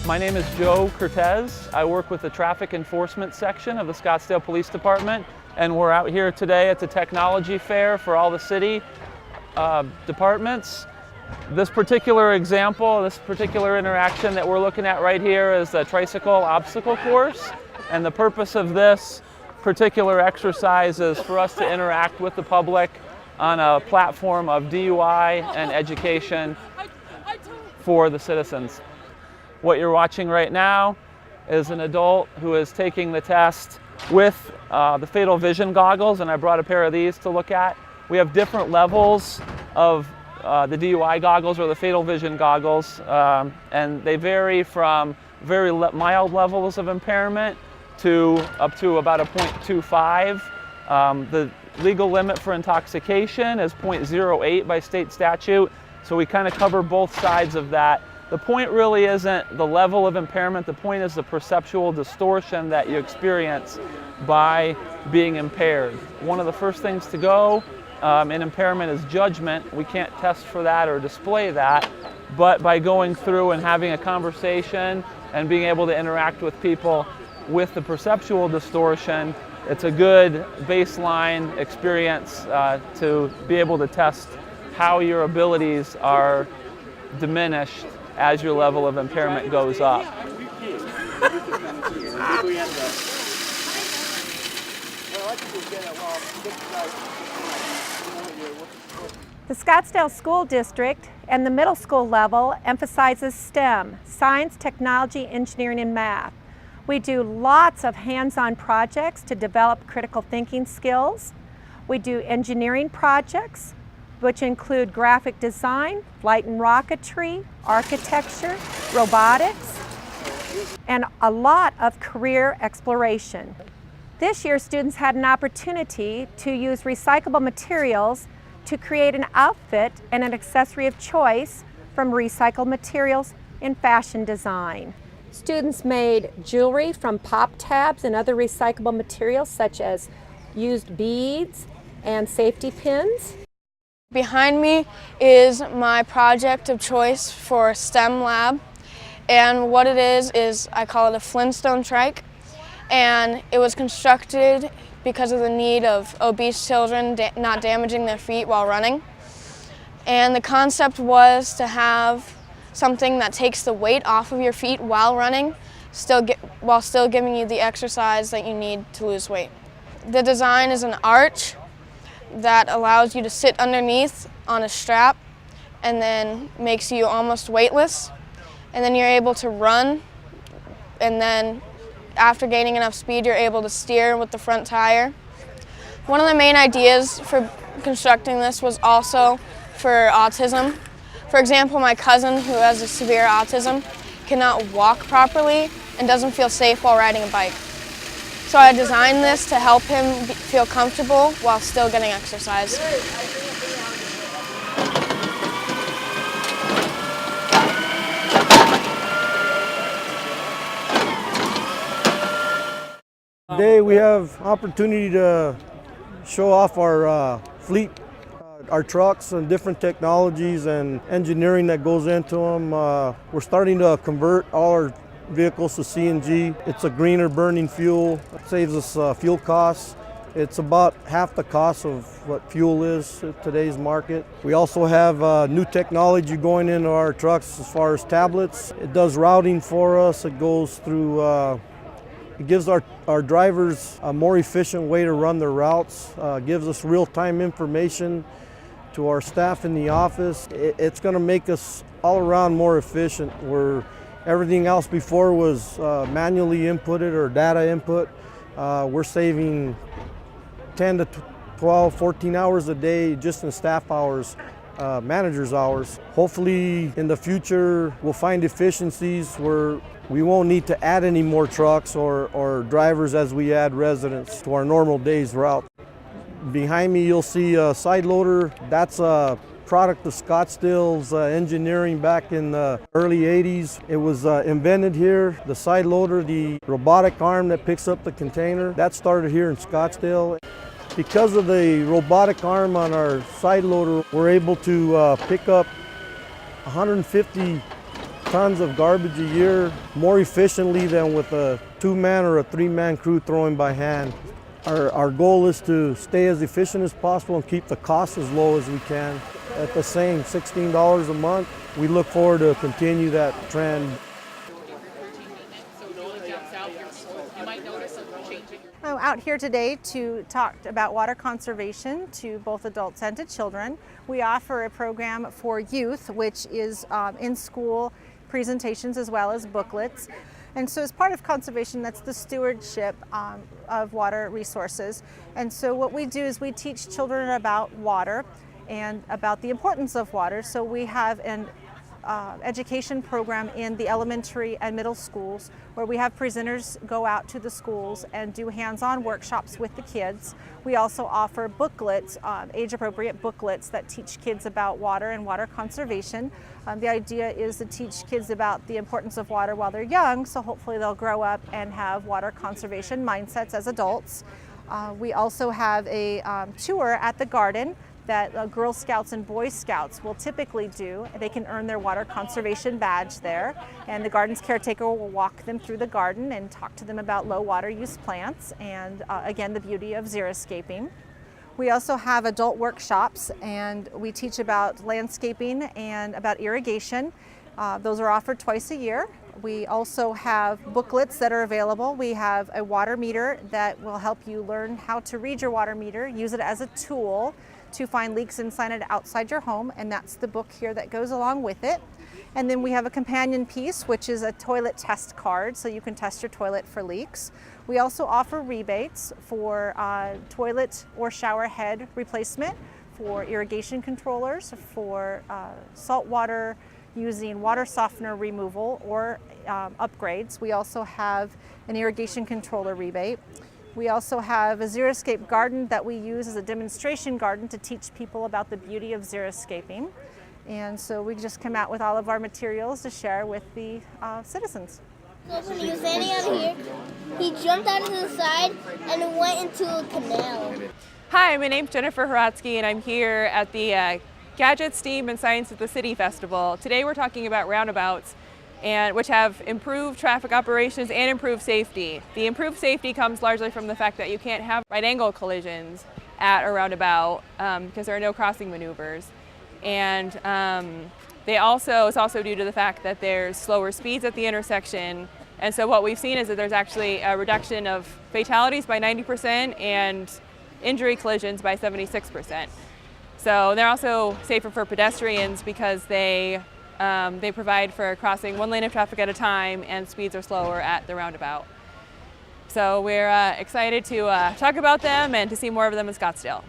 My name is Joe Cortez. I work with the traffic enforcement section of the Scottsdale Police Department, and we're out here today at the technology fair for all the city departments. This particular example, this particular interaction that we're looking at right here is the Tricycle obstacle course, and the purpose of this particular exercise is for us to interact with the public on a platform of DUI and education for the citizens. What you're watching right now is an adult who is taking the test with the fatal vision goggles, and I brought a pair of these to look at. We have different levels of the DUI goggles or the fatal vision goggles, and they vary from very mild levels of impairment to up to about a 0.25. The legal limit for intoxication is 0.08 by state statute, so we kind of cover both sides of that. The point really isn't the level of impairment, the point is the perceptual distortion that you experience by being impaired. One of the first things to go in impairment is judgment. We can't test for that or display that, but by going through and having a conversation and being able to interact with people with the perceptual distortion, it's a good baseline experience to be able to test how your abilities are diminished as your level of impairment goes up. The Scottsdale School District and the middle school level emphasizes STEM, science, technology, engineering, and math. We do lots of hands-on projects to develop critical thinking skills. We do engineering projects, which include graphic design, flight and rocketry, architecture, robotics, and a lot of career exploration. This year, students had an opportunity to use recyclable materials to create an outfit and an accessory of choice from recycled materials in fashion design. Students made jewelry from pop tabs and other recyclable materials such as used beads and safety pins. Behind me is my project of choice for STEM lab, and what it is I call it a Flintstone Trike, and it was constructed because of the need of obese children not damaging their feet while running. And the concept was to have something that takes the weight off of your feet while running, while still giving you the exercise that you need to lose weight. The design is an arch that allows you to sit underneath on a strap and then makes you almost weightless. And then you're able to run, and then after gaining enough speed, you're able to steer with the front tire. One of the main ideas for constructing this was also for autism. For example, my cousin, who has a severe autism, cannot walk properly and doesn't feel safe while riding a bike. So I designed this to help him feel comfortable while still getting exercise. Today we have opportunity to show off our fleet, our trucks and different technologies and engineering that goes into them. We're starting to convert all our vehicles to CNG. It's a greener burning fuel. It saves us fuel costs. It's about half the cost of what fuel is in today's market. We also have new technology going into our trucks as far as tablets. It does routing for us. It goes through, it gives our drivers a more efficient way to run their routes. Gives us real-time information to our staff in the office. It's going to make us all around more efficient. Everything else before was manually inputted or data input. We're saving 10 to 12, 14 hours a day just in staff hours, manager's hours. Hopefully in the future we'll find efficiencies where we won't need to add any more trucks or drivers as we add residents to our normal day's route. Behind me you'll see a side loader. That's a product of Scottsdale's engineering back in the early 80s. It was invented here. The side loader, the robotic arm that picks up the container, that started here in Scottsdale. Because of the robotic arm on our side loader, we're able to pick up 150 tons of garbage a year, more efficiently than with a 2-man or a 3-man crew throwing by hand. Our goal is to stay as efficient as possible and keep the costs as low as we can. At the same $16 a month, we look forward to continue that trend. I'm out here today to talk about water conservation to both adults and to children. We offer a program for youth, which is in-school presentations as well as booklets. And so as part of conservation, that's the stewardship of water resources. And so what we do is we teach children about water and about the importance of water. So we have an education program in the elementary and middle schools where we have presenters go out to the schools and do hands-on workshops with the kids. We also offer booklets, age-appropriate booklets that teach kids about water and water conservation. The idea is to teach kids about the importance of water while they're young, so hopefully they'll grow up and have water conservation mindsets as adults. We also have a tour at the garden that Girl Scouts and Boy Scouts will typically do. They can earn their water conservation badge there, and the garden's caretaker will walk them through the garden and talk to them about low water use plants and again the beauty of xeriscaping. We also have adult workshops, and we teach about landscaping and about irrigation. Those are offered twice a year. We also have booklets that are available. We have a water meter that will help you learn how to read your water meter, use it as a tool to find leaks inside and outside your home, and that's the book here that goes along with it. And then we have a companion piece, which is a toilet test card, so you can test your toilet for leaks. We also offer rebates for toilet or shower head replacement, for irrigation controllers, for salt water using water softener removal or upgrades. We also have an irrigation controller rebate. We also have a xeriscape garden that we use as a demonstration garden to teach people about the beauty of xeriscaping. And so we just come out with all of our materials to share with the citizens. So when he was standing out here, he jumped out of the side and went into a canal. Hi, my name's Jennifer Haratsky, and I'm here at the Gadgets, STEAM, and Science at the City Festival. Today we're talking about roundabouts, which have improved traffic operations and improved safety. The improved safety comes largely from the fact that you can't have right-angle collisions at a roundabout because there are no crossing maneuvers. And it's also due to the fact that there's slower speeds at the intersection. And so what we've seen is that there's actually a reduction of fatalities by 90% and injury collisions by 76%. So they're also safer for pedestrians because they provide for crossing one lane of traffic at a time, and speeds are slower at the roundabout. So we're excited to talk about them and to see more of them in Scottsdale.